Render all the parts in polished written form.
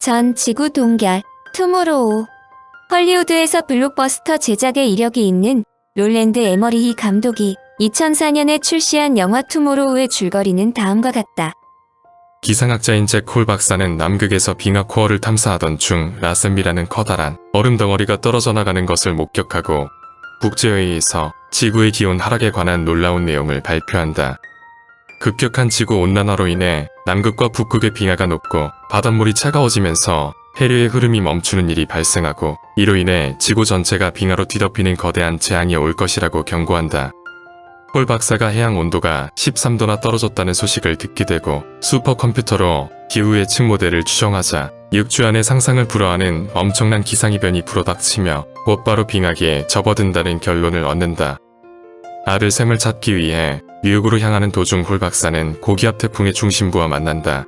전 지구 동결, 투모로우. 헐리우드에서 블록버스터 제작의 이력이 있는 롤랜드 에머리히 감독이 2004년에 출시한 영화 투모로우의 줄거리는 다음과 같다. 기상학자인 잭 홀 박사는 남극에서 빙하 코어를 탐사하던 중 라셈비라는 커다란 얼음 덩어리가 떨어져 나가는 것을 목격하고 국제회의에서 지구의 기온 하락에 관한 놀라운 내용을 발표한다. 급격한 지구 온난화로 인해 남극과 북극의 빙하가 녹고 바닷물이 차가워지면서 해류의 흐름이 멈추는 일이 발생하고 이로 인해 지구 전체가 빙하로 뒤덮이는 거대한 재앙이 올 것이라고 경고한다. 홀 박사가 해양 온도가 13도나 떨어졌다는 소식을 듣게 되고 슈퍼컴퓨터로 기후 예측 모델을 추정하자 6주 안에 상상을 불허하는 엄청난 기상이변이 불어닥치며 곧바로 빙하기에 접어든다는 결론을 얻는다. 아들 샘을 찾기 위해 뉴욕으로 향하는 도중 홀 박사는 고기압 태풍의 중심부와 만난다.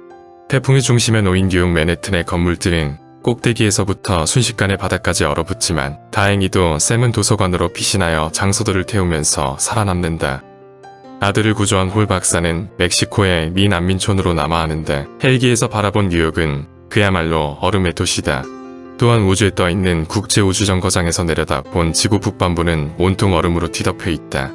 태풍의 중심에 놓인 뉴욕 맨해튼의 건물들은 꼭대기에서부터 순식간에 바닥까지 얼어붙지만 다행히도 샘은 도서관으로 피신하여 장소들을 태우면서 살아남는다. 아들을 구조한 홀 박사는 멕시코의 미 난민촌으로 남아하는데 헬기에서 바라본 뉴욕은 그야말로 얼음의 도시다. 또한 우주에 떠있는 국제우주정거장에서 내려다본 지구 북반부는 온통 얼음으로 뒤덮여 있다.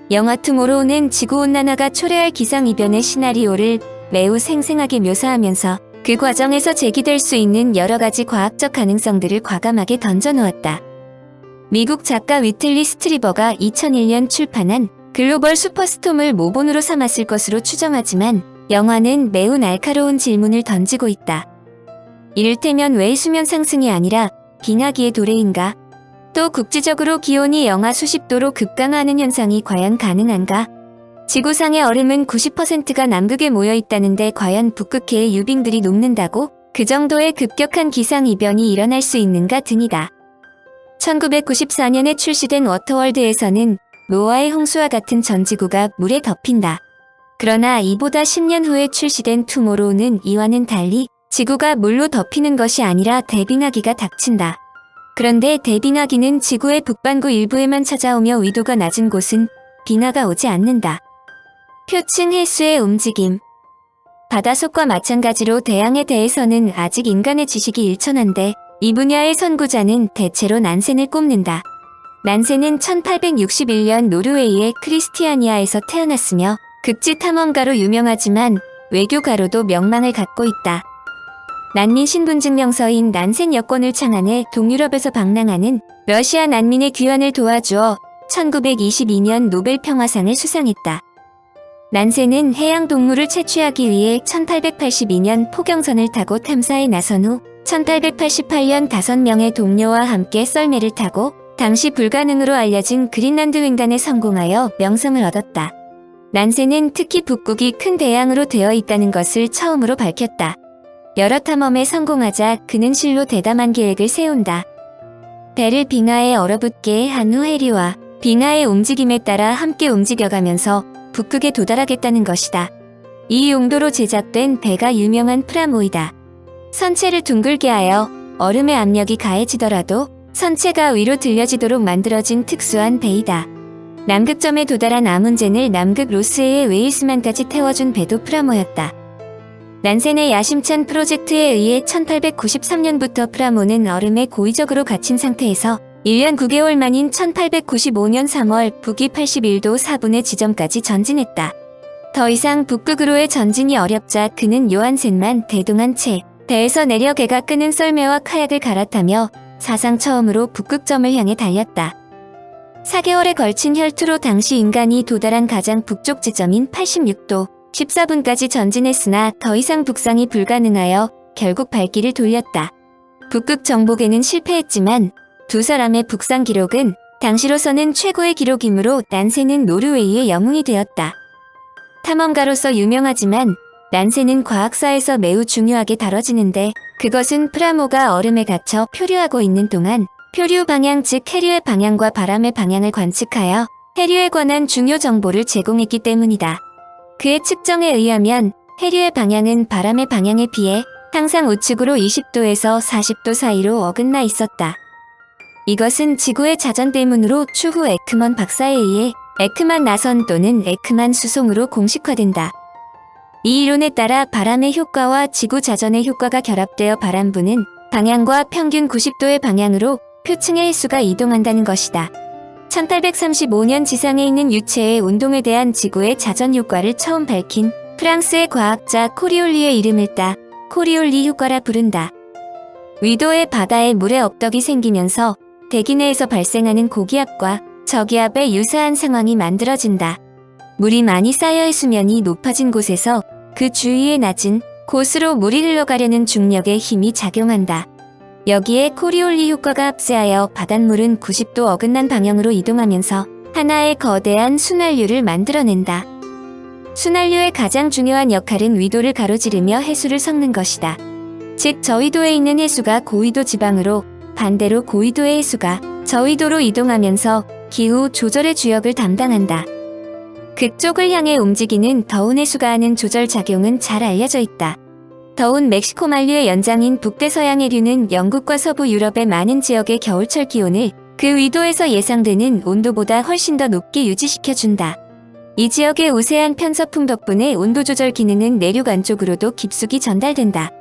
영화 투모로우는 지구온난화가 초래할 기상이변의 시나리오를 매우 생생하게 묘사하면서 그 과정에서 제기될 수 있는 여러 가지 과학적 가능성들을 과감하게 던져놓았다. 미국 작가 위틀리 스트리버가 2001년 출판한 글로벌 슈퍼스톰을 모본으로 삼았을 것으로 추정하지만 영화는 매우 날카로운 질문을 던지고 있다. 이를테면 왜 수면 상승이 아니라 빙하기의 도래인가? 또 국지적으로 기온이 영하 수십 도로 급강하는 현상이 과연 가능한가? 지구상의 얼음은 90%가 남극에 모여 있다는데 과연 북극해의 유빙들이 녹는다고? 그 정도의 급격한 기상이변이 일어날 수 있는가 등이다. 1994년에 출시된 워터월드에서는 노아의 홍수와 같은 전 지구가 물에 덮인다. 그러나 이보다 10년 후에 출시된 투모로우는 이와는 달리 지구가 물로 덮이는 것이 아니라 대빙하기가 닥친다. 그런데 대빙하기는 지구의 북반구 일부에만 찾아오며 위도가 낮은 곳은 빙하가 오지 않는다. 표층 해수의 움직임. 바다속과 마찬가지로 대양에 대해서는 아직 인간의 지식이 일천한데 이 분야의 선구자는 대체로 난센을 꼽는다. 난센은 1861년 노르웨이의 크리스티아니아에서 태어났으며 극지 탐험가로 유명하지만 외교가로도 명망을 갖고 있다. 난민 신분증명서인 난센 여권을 창안해 동유럽에서 방랑하는 러시아 난민의 귀환을 도와주어 1922년 노벨 평화상을 수상했다. 난센은 해양 동물을 채취하기 위해 1882년 포경선을 타고 탐사에 나선 후 1888년 5명의 동료와 함께 썰매를 타고 당시 불가능으로 알려진 그린란드 횡단에 성공하여 명성을 얻었다. 난센은 특히 북극이 큰 대양으로 되어 있다는 것을 처음으로 밝혔다. 여러 탐험에 성공하자 그는 실로 대담한 계획을 세운다. 배를 빙하에 얼어붙게 한 후 해류와 빙하의 움직임에 따라 함께 움직여가면서 북극에 도달하겠다는 것이다. 이 용도로 제작된 배가 유명한 프라모이다. 선체를 둥글게 하여 얼음의 압력이 가해지더라도 선체가 위로 들려지도록 만들어진 특수한 배이다. 남극점에 도달한 아문젠을 남극 로스해의 웨일스만까지 태워준 배도 프라모였다. 난센의 야심찬 프로젝트에 의해 1893년부터 프라모는 얼음에 고의적으로 갇힌 상태에서 1년 9개월 만인 1895년 3월 북위 81도 4분의 지점까지 전진했다. 더 이상 북극으로의 전진이 어렵자 그는 요한센만 대동한 채 배에서 내려 개가 끄는 썰매와 카약을 갈아타며 사상 처음으로 북극점을 향해 달렸다. 4개월에 걸친 혈투로 당시 인간이 도달한 가장 북쪽 지점인 86도 14분까지 전진했으나 더 이상 북상이 불가능하여 결국 발길을 돌렸다. 북극 정복에는 실패했지만 두 사람의 북상 기록은 당시로서는 최고의 기록이므로 난센은 노르웨이의 영웅이 되었다. 탐험가로서 유명하지만 난센은 과학사에서 매우 중요하게 다뤄지는데 그것은 프라모가 얼음에 갇혀 표류하고 있는 동안 표류 방향 즉 해류의 방향과 바람의 방향을 관측하여 해류에 관한 중요 정보를 제공했기 때문이다. 그의 측정에 의하면 해류의 방향은 바람의 방향에 비해 항상 우측으로 20도에서 40도 사이로 어긋나 있었다. 이것은 지구의 자전 때문으로 추후 에크먼 박사에 의해 에크만 나선 또는 에크만 수송으로 공식화된다. 이 이론에 따라 바람의 효과와 지구 자전의 효과가 결합되어 바람부는 방향과 평균 90도의 방향으로 표층의 해수가 이동한다는 것이다. 1835년 지상에 있는 유체의 운동에 대한 지구의 자전 효과를 처음 밝힌 프랑스의 과학자 코리올리의 이름을 따 코리올리 효과라 부른다. 위도의 바다에 물의 업덕이 생기면서 대기 내에서 발생하는 고기압과 저기압에 유사한 상황이 만들어진다. 물이 많이 쌓여 해수면이 높아진 곳에서 그 주위의 낮은 곳으로 물이 흘러가려는 중력의 힘이 작용한다. 여기에 코리올리 효과가 합세하여 바닷물은 90도 어긋난 방향으로 이동하면서 하나의 거대한 순환류를 만들어낸다. 순환류의 가장 중요한 역할은 위도를 가로지르며 해수를 섞는 것이다. 즉 저위도에 있는 해수가 고위도 지방으로, 반대로 고위도의 해수가 저위도로 이동하면서 기후 조절의 주역을 담당한다. 극쪽을 향해 움직이는 더운 해수가 하는 조절 작용은 잘 알려져 있다. 더운 멕시코 만류의 연장인 북대서양해류는 영국과 서부 유럽의 많은 지역의 겨울철 기온을 그 위도에서 예상되는 온도보다 훨씬 더 높게 유지시켜준다. 이 지역의 우세한 편서풍 덕분에 온도 조절 기능은 내륙 안쪽으로도 깊숙이 전달된다.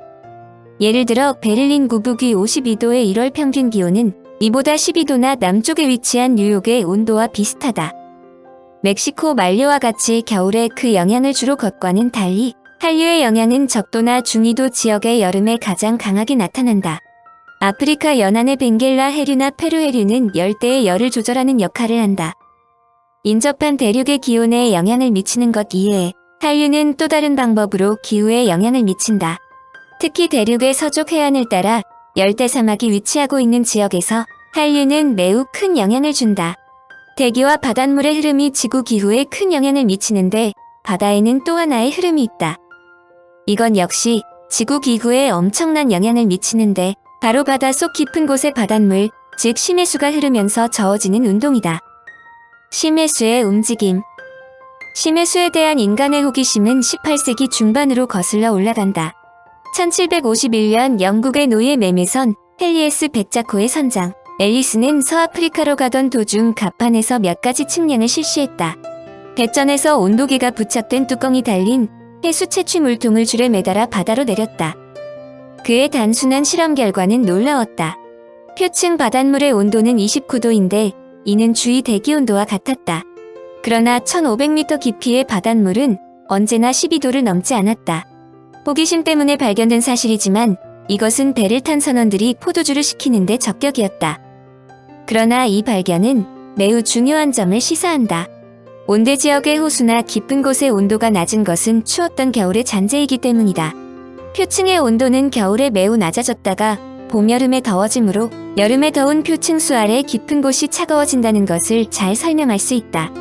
예를 들어 베를린 구북위 52도의 1월 평균 기온은 이보다 12도나 남쪽에 위치한 뉴욕의 온도와 비슷하다. 멕시코 만류와 같이 겨울에 그 영향을 주로 겉과는 달리 한류의 영향은 적도나 중위도 지역의 여름에 가장 강하게 나타난다. 아프리카 연안의 벵겔라 해류나 페루 해류는 열대의 열을 조절하는 역할을 한다. 인접한 대륙의 기온에 영향을 미치는 것 이외에 한류는 또 다른 방법으로 기후에 영향을 미친다. 특히 대륙의 서쪽 해안을 따라 열대 사막이 위치하고 있는 지역에서 한류는 매우 큰 영향을 준다. 대기와 바닷물의 흐름이 지구 기후에 큰 영향을 미치는데 바다에는 또 하나의 흐름이 있다. 이건 역시 지구 기후에 엄청난 영향을 미치는데 바로 바닷속 깊은 곳의 바닷물, 즉 심해수가 흐르면서 저어지는 운동이다. 심해수의 움직임. 심해수에 대한 인간의 호기심은 18세기 중반으로 거슬러 올라간다. 1751년 영국의 노예 매매선 헬리에스 백자코의 선장 앨리스는 서아프리카로 가던 도중 갑판에서 몇 가지 측량을 실시했다. 배전에서 온도계가 부착된 뚜껑이 달린 해수 채취 물통을 줄에 매달아 바다로 내렸다. 그의 단순한 실험 결과는 놀라웠다. 표층 바닷물의 온도는 29도인데 이는 주위 대기 온도와 같았다. 그러나 1500m 깊이의 바닷물은 언제나 12도를 넘지 않았다. 호기심 때문에 발견된 사실이지만 이것은 배를 탄 선원들이 포도주를 식히는데 적격이었다. 그러나 이 발견은 매우 중요한 점을 시사한다. 온대 지역의 호수나 깊은 곳의 온도가 낮은 것은 추웠던 겨울의 잔재이기 때문이다. 표층의 온도는 겨울에 매우 낮아졌다가 봄, 여름에 더워지므로 여름에 더운 표층수 아래 깊은 곳이 차가워진다는 것을 잘 설명할 수 있다.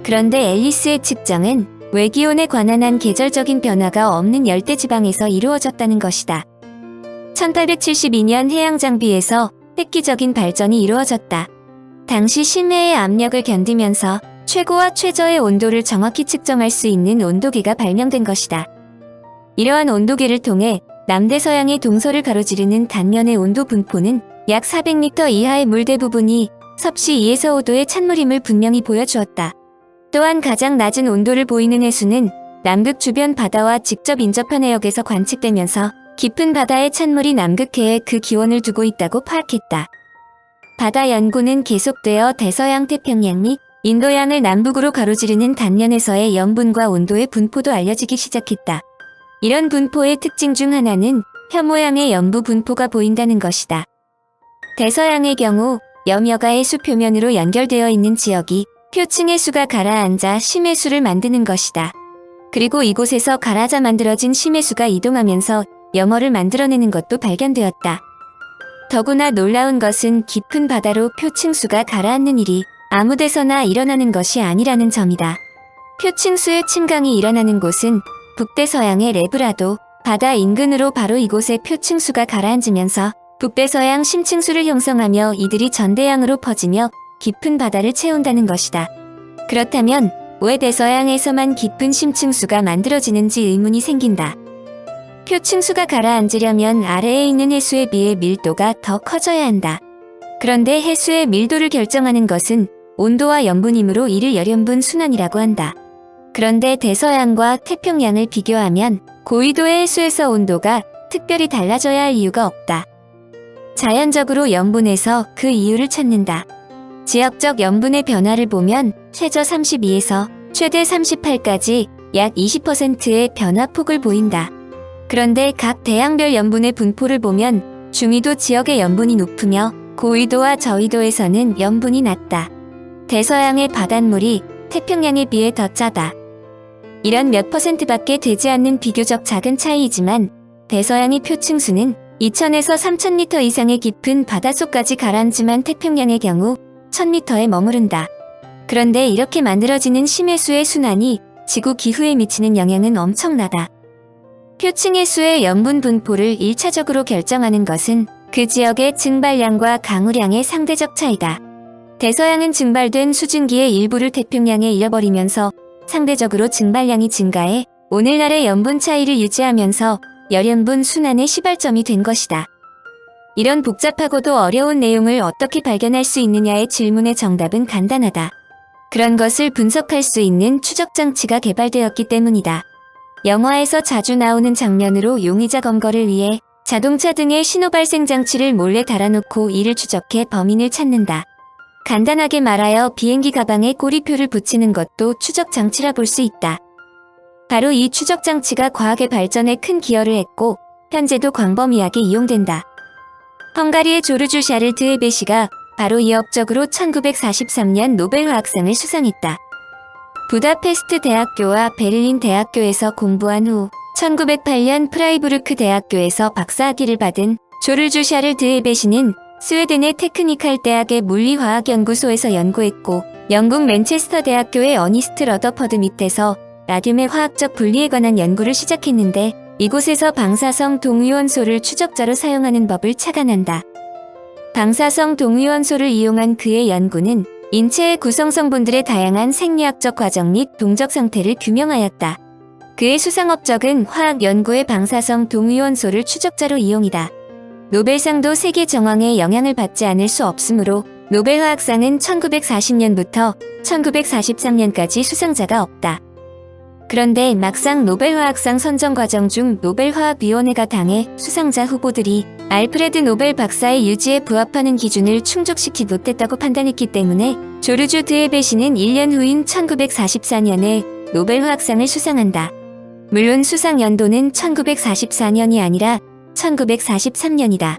그런데 앨리스의 측정은 외기온에 관한 한 계절적인 변화가 없는 열대지방에서 이루어졌다는 것이다. 1872년 해양장비에서 획기적인 발전이 이루어졌다. 당시 심해의 압력을 견디면서 최고와 최저의 온도를 정확히 측정할 수 있는 온도계가 발명된 것이다. 이러한 온도계를 통해 남대서양의 동서를 가로지르는 단면의 온도 분포는 약 400m 이하의 물 대부분이 섭씨 2에서 5도의 찬물임을 분명히 보여주었다. 또한 가장 낮은 온도를 보이는 해수는 남극 주변 바다와 직접 인접한 해역에서 관측되면서 깊은 바다의 찬물이 남극해에 그 기원을 두고 있다고 파악했다. 바다 연구는 계속되어 대서양 태평양 및 인도양을 남북으로 가로지르는 단면에서의 염분과 온도의 분포도 알려지기 시작했다. 이런 분포의 특징 중 하나는 혀 모양의 염부 분포가 보인다는 것이다. 대서양의 경우 염여가 해수 표면으로 연결되어 있는 지역이 표층 해수가 가라앉아 심해수를 만드는 것이다. 그리고 이곳에서 가라앉아 만들어진 심해수가 이동하면서 염어를 만들어내는 것도 발견되었다. 더구나 놀라운 것은 깊은 바다로 표층수가 가라앉는 일이 아무 데서나 일어나는 것이 아니라는 점이다. 표층수의 침강이 일어나는 곳은 북대서양의 레브라도 바다 인근으로 바로 이곳에 표층수가 가라앉으면서 북대서양 심층수를 형성하며 이들이 전대양으로 퍼지며 깊은 바다를 채운다는 것이다. 그렇다면 왜 대서양에서만 깊은 심층수가 만들어지는지 의문이 생긴다. 표층수가 가라앉으려면 아래에 있는 해수에 비해 밀도가 더 커져야 한다. 그런데 해수의 밀도를 결정하는 것은 온도와 염분이므로 이를 열연분 순환이라고 한다. 그런데 대서양과 태평양을 비교하면 고위도의 해수에서 온도가 특별히 달라져야 할 이유가 없다. 자연적으로 염분에서 그 이유를 찾는다. 지역적 염분의 변화를 보면 최저 32에서 최대 38까지 약 20%의 변화폭을 보인다. 그런데 각 대양별 염분의 분포를 보면 중위도 지역의 염분이 높으며 고위도와 저위도에서는 염분이 낮다. 대서양의 바닷물이 태평양에 비해 더 짜다. 이런 몇 %밖에 되지 않는 비교적 작은 차이이지만 대서양의 표층수는 2000에서 3000m 이상의 깊은 바닷속까지 가라앉지만 태평양의 경우 1000m에 머무른다. 그런데 이렇게 만들어지는 심해수의 순환이 지구 기후에 미치는 영향은 엄청나다. 표층의 수의 염분 분포를 1차적으로 결정하는 것은 그 지역의 증발량과 강우량의 상대적 차이다. 대서양은 증발된 수증기의 일부를 태평양에 잃어버리면서 상대적으로 증발량이 증가해 오늘날의 염분 차이를 유지하면서 열염분 순환의 시발점이 된 것이다. 이런 복잡하고도 어려운 내용을 어떻게 발견할 수 있느냐의 질문의 정답은 간단하다. 그런 것을 분석할 수 있는 추적 장치가 개발되었기 때문이다. 영화에서 자주 나오는 장면으로 용의자 검거를 위해 자동차 등의 신호 발생 장치를 몰래 달아놓고 이를 추적해 범인을 찾는다. 간단하게 말하여 비행기 가방에 꼬리표를 붙이는 것도 추적 장치라 볼 수 있다. 바로 이 추적 장치가 과학의 발전에 큰 기여를 했고 현재도 광범위하게 이용된다. 헝가리의 조르주 샤를트 헤베시가 바로 이 업적으로 1943년 노벨 화학상을 수상했다. 부다페스트 대학교와 베를린 대학교에서 공부한 후 1908년 프라이부르크 대학교에서 박사학위를 받은 조르주 샤를트 헤베시는 스웨덴의 테크니칼 대학의 물리화학연구소에서 연구했고 영국 맨체스터 대학교의 어니스트 러더퍼드 밑에서 라듐의 화학적 분리에 관한 연구를 시작했는데 이곳에서 방사성 동위원소를 추적자로 사용하는 법을 착안한다. 방사성 동위원소를 이용한 그의 연구는 인체의 구성 성분들의 다양한 생리학적 과정 및 동적 상태를 규명하였다. 그의 수상 업적은 화학 연구의 방사성 동위원소를 추적자로 이용이다. 노벨상도 세계 정황에 영향을 받지 않을 수 없으므로 노벨 화학상은 1940년부터 1943년까지 수상자가 없다. 그런데 막상 노벨 화학상 선정 과정 중 노벨화학위원회가 당해 수상자 후보들이 알프레드 노벨 박사의 유지에 부합하는 기준을 충족시키지 못했다고 판단했기 때문에 조르주 드헤베시는 1년 후인 1944년에 노벨 화학상을 수상한다. 물론 수상 연도는 1944년이 아니라 1943년이다.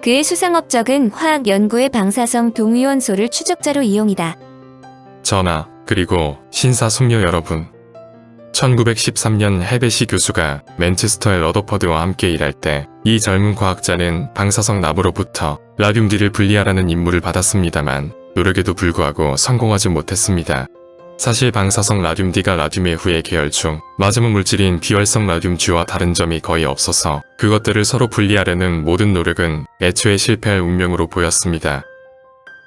그의 수상 업적은 화학 연구의 방사성 동위원소를 추적자로 이용이다. 전하, 그리고 신사숙녀 여러분. 1913년 헤베시 교수가 맨체스터의 러더퍼드와 함께 일할 때 이 젊은 과학자는 방사성 나무로부터 라듐D를 분리하라는 임무를 받았습니다만 노력에도 불구하고 성공하지 못했습니다. 사실 방사성 라듐D가 라듐의 후의 계열 중 마지막 물질인 비활성 라듐G와 다른 점이 거의 없어서 그것들을 서로 분리하려는 모든 노력은 애초에 실패할 운명으로 보였습니다.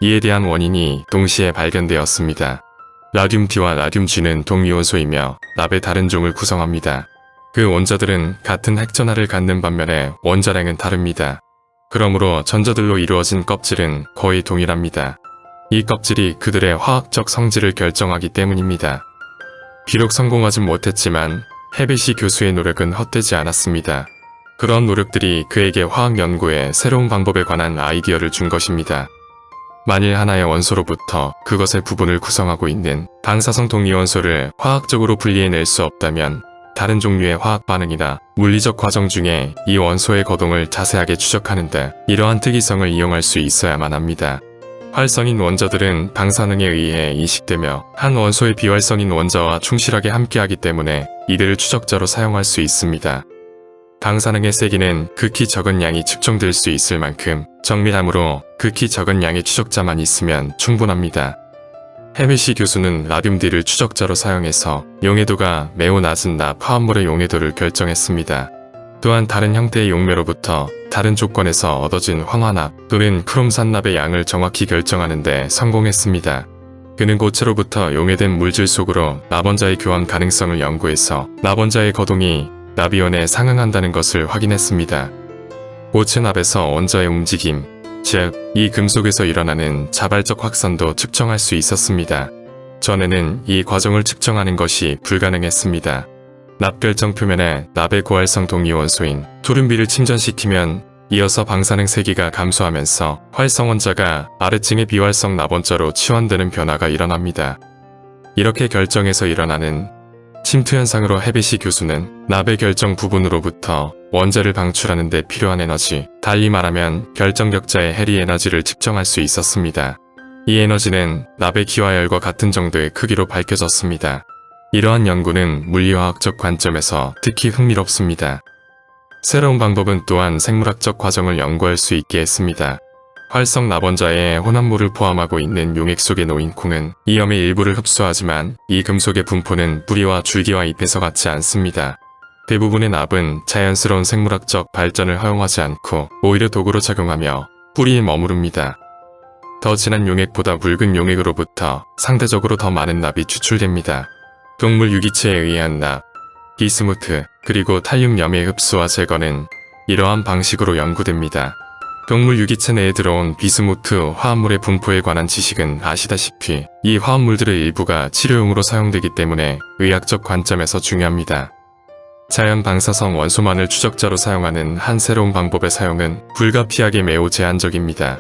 이에 대한 원인이 동시에 발견되었습니다. 라듐D와 라듐G는 동위원소이며 납의 다른 종을 구성합니다. 그 원자들은 같은 핵전하를 갖는 반면에 원자량은 다릅니다. 그러므로 전자들로 이루어진 껍질은 거의 동일합니다. 이 껍질이 그들의 화학적 성질을 결정하기 때문입니다. 비록 성공하진 못했지만 헤베시 교수의 노력은 헛되지 않았습니다. 그런 노력들이 그에게 화학 연구에 새로운 방법에 관한 아이디어를 준 것입니다. 만일 하나의 원소로부터 그것의 부분을 구성하고 있는 방사성 동위원소를 화학적으로 분리해낼 수 없다면 다른 종류의 화학 반응이나 물리적 과정 중에 이 원소의 거동을 자세하게 추적하는데 이러한 특이성을 이용할 수 있어야만 합니다. 활성인 원자들은 방사능에 의해 인식되며 한 원소의 비활성인 원자와 충실하게 함께하기 때문에 이들을 추적자로 사용할 수 있습니다. 방사능의 세기는 극히 적은 양이 측정될 수 있을 만큼 정밀하므로 극히 적은 양의 추적자만 있으면 충분합니다. 헤베시 교수는 라듐D를 추적자로 사용해서 용해도가 매우 낮은 납 화합물의 용해도를 결정했습니다. 또한 다른 형태의 용매로부터 다른 조건에서 얻어진 황화납 또는 크롬산납의 양을 정확히 결정하는 데 성공했습니다. 그는 고체로부터 용해된 물질 속으로 납원자의 교환 가능성을 연구해서 납원자의 거동이 납이온에 상응한다는 것을 확인했습니다. 고체납에서 원자의 움직임, 즉 이 금속에서 일어나는 자발적 확산도 측정할 수 있었습니다. 전에는 이 과정을 측정하는 것이 불가능했습니다. 납결정 표면에 납의 고활성 동위원소인 토륨비를 침전시키면 이어서 방사능 세기가 감소하면서 활성 원자가 아래층의 비활성 납원자로 치환되는 변화가 일어납니다. 이렇게 결정에서 일어나는 침투 현상으로 해비시 교수는 납의 결정 부분으로부터 원자를 방출하는 데 필요한 에너지, 달리 말하면 결정격자의 해리 에너지를 측정할 수 있었습니다. 이 에너지는 납의 기화열과 같은 정도의 크기로 밝혀졌습니다. 이러한 연구는 물리화학적 관점에서 특히 흥미롭습니다. 새로운 방법은 또한 생물학적 과정을 연구할 수 있게 했습니다. 활성 납원자에 혼합물을 포함하고 있는 용액 속에 놓인 콩은 이 염의 일부를 흡수하지만 이 금속의 분포는 뿌리와 줄기와 잎에서 같지 않습니다. 대부분의 납은 자연스러운 생물학적 발전을 허용하지 않고 오히려 도구로 작용하며 뿌리에 머무릅니다. 더 진한 용액보다 묽은 용액으로부터 상대적으로 더 많은 납이 추출됩니다. 동물 유기체에 의한 납, 비스무트, 그리고 탈륨 염의 흡수와 제거는 이러한 방식으로 연구됩니다. 동물 유기체 내에 들어온 비스무트 화합물의 분포에 관한 지식은 아시다시피 이 화합물들의 일부가 치료용으로 사용되기 때문에 의학적 관점에서 중요합니다. 자연 방사성 원소만을 추적자로 사용하는 한 새로운 방법의 사용은 불가피하게 매우 제한적입니다.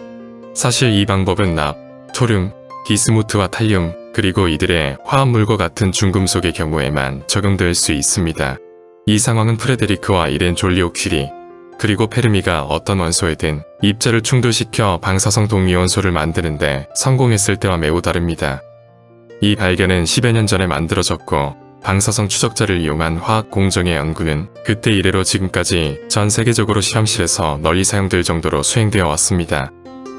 사실 이 방법은 납, 토륨, 비스무트와 탈륨, 그리고 이들의 화합물과 같은 중금속의 경우에만 적용될 수 있습니다. 이 상황은 프레데리크와 이렌 졸리오 퀴리, 그리고 페르미가 어떤 원소에든 입자를 충돌시켜 방사성 동위원소를 만드는데 성공했을 때와 매우 다릅니다. 이 발견은 10여 년 전에 만들어졌고 방사성 추적자를 이용한 화학 공정의 연구는 그때 이래로 지금까지 전 세계적으로 실험실에서 널리 사용될 정도로 수행되어 왔습니다.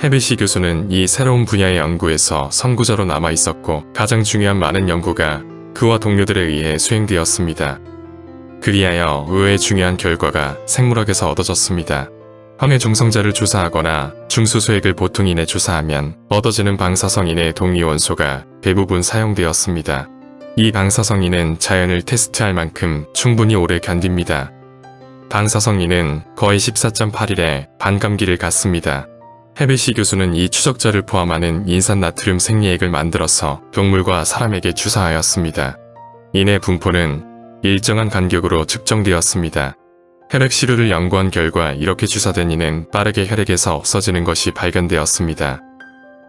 해비시 교수는 이 새로운 분야의 연구에서 선구자로 남아 있었고 가장 중요한 많은 연구가 그와 동료들에 의해 수행되었습니다. 그리하여 의외의 중요한 결과가 생물학에서 얻어졌습니다. 황해 중성자를 조사하거나 중수소액을 보통 인에 조사하면 얻어지는 방사성 인의 동위원소가 대부분 사용되었습니다. 이 방사성 인은 자연을 테스트할 만큼 충분히 오래 견딥니다. 방사성 인은 거의 14.8일의 반감기를 갖습니다. 해비시 교수는 이 추적자를 포함하는 인산 나트륨 생리액을 만들어서 동물과 사람에게 주사하였습니다. 인의 분포는 일정한 간격으로 측정되었습니다. 혈액 시료를 연구한 결과 이렇게 주사된 인은 빠르게 혈액에서 없어지는 것이 발견되었습니다.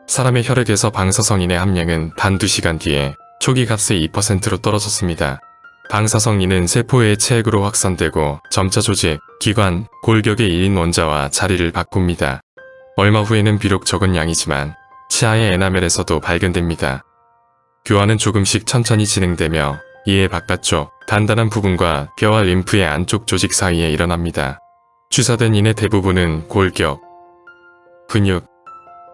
사람의 혈액에서 방사성인의 함량은 단 2시간 뒤에 초기 값의 2%로 떨어졌습니다. 방사성인은 세포의 체액으로 확산되고 점차 조직, 기관, 골격의 1인 원자와 자리를 바꿉니다. 얼마 후에는 비록 적은 양이지만 치아의 에나멜에서도 발견됩니다. 교환은 조금씩 천천히 진행되며 이에 바깥쪽, 단단한 부분과 뼈와 림프의 안쪽 조직 사이에 일어납니다. 주사된 인의 대부분은 골격, 근육,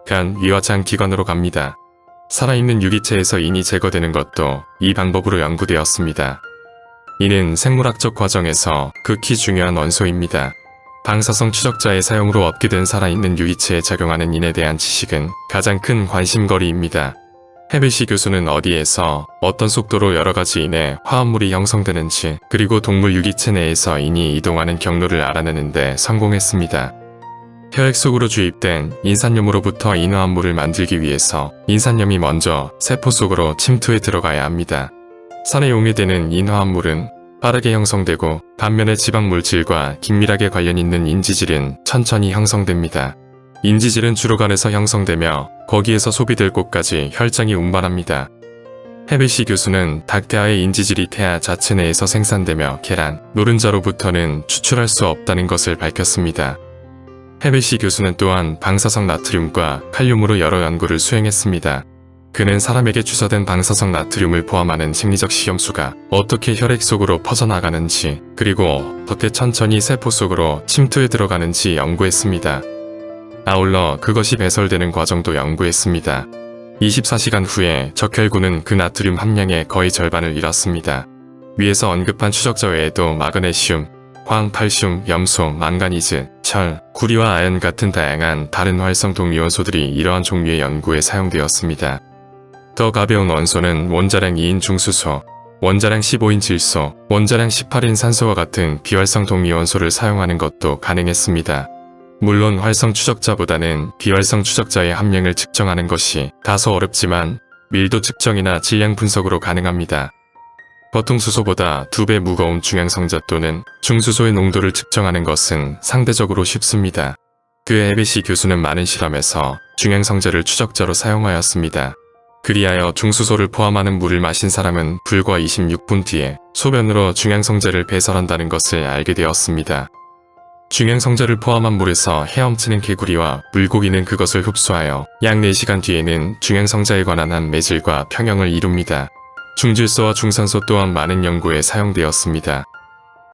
간, 위와 장 기관으로 갑니다. 살아있는 유기체에서 인이 제거되는 것도 이 방법으로 연구되었습니다. 이는 생물학적 과정에서 극히 중요한 원소입니다. 방사성 추적자의 사용으로 얻게 된 살아있는 유기체에 작용하는 인에 대한 지식은 가장 큰 관심거리입니다. 해비시 교수는 어디에서 어떤 속도로 여러가지 인의 화합물이 형성되는지 그리고 동물 유기체 내에서 인이 이동하는 경로를 알아내는데 성공했습니다. 혈액 속으로 주입된 인산염으로부터 인화합물을 만들기 위해서 인산염이 먼저 세포 속으로 침투해 들어가야 합니다. 산에 용해되는 인화합물은 빠르게 형성되고 반면에 지방물질과 긴밀하게 관련 있는 인지질은 천천히 형성됩니다. 인지질은 주로 간에서 형성되며 거기에서 소비될 곳까지 혈장이 운반합니다. 해비시 교수는 닭태아의 인지질이 태아 자체 내에서 생산되며 계란, 노른자로부터는 추출할 수 없다는 것을 밝혔습니다. 해비시 교수는 또한 방사성 나트륨과 칼륨으로 여러 연구를 수행했습니다. 그는 사람에게 주사된 방사성 나트륨을 포함하는 심리적 식염수가 어떻게 혈액 속으로 퍼져나가는지 그리고 어떻게 천천히 세포 속으로 침투해 들어가는지 연구했습니다. 아울러 그것이 배설되는 과정도 연구했습니다. 24시간 후에 적혈구는 그 나트륨 함량의 거의 절반을 잃었습니다. 위에서 언급한 추적자 외에도 마그네슘, 황, 칼슘, 염소, 망가니즈, 철, 구리와 아연 같은 다양한 다른 활성 동위원소들이 이러한 종류의 연구에 사용되었습니다. 더 가벼운 원소는 원자량 2인 중수소, 원자량 15인 질소, 원자량 18인 산소와 같은 비활성 동위원소를 사용하는 것도 가능했습니다. 물론 활성 추적자보다는 비활성 추적자의 함량을 측정하는 것이 다소 어렵지만 밀도 측정이나 질량 분석으로 가능합니다. 보통 수소보다 2배 무거운 중양성자 또는 중수소의 농도를 측정하는 것은 상대적으로 쉽습니다. 그 에베시 교수는 많은 실험에서 중양성자를 추적자로 사용하였습니다. 그리하여 중수소를 포함하는 물을 마신 사람은 불과 26분 뒤에 소변으로 중양성자를 배설한다는 것을 알게 되었습니다. 중양성자를 포함한 물에서 헤엄치는 개구리와 물고기는 그것을 흡수하여 약 4시간 뒤에는 중양성자에 관한 한 매질과 평형을 이룹니다. 중질소와 중산소 또한 많은 연구에 사용되었습니다.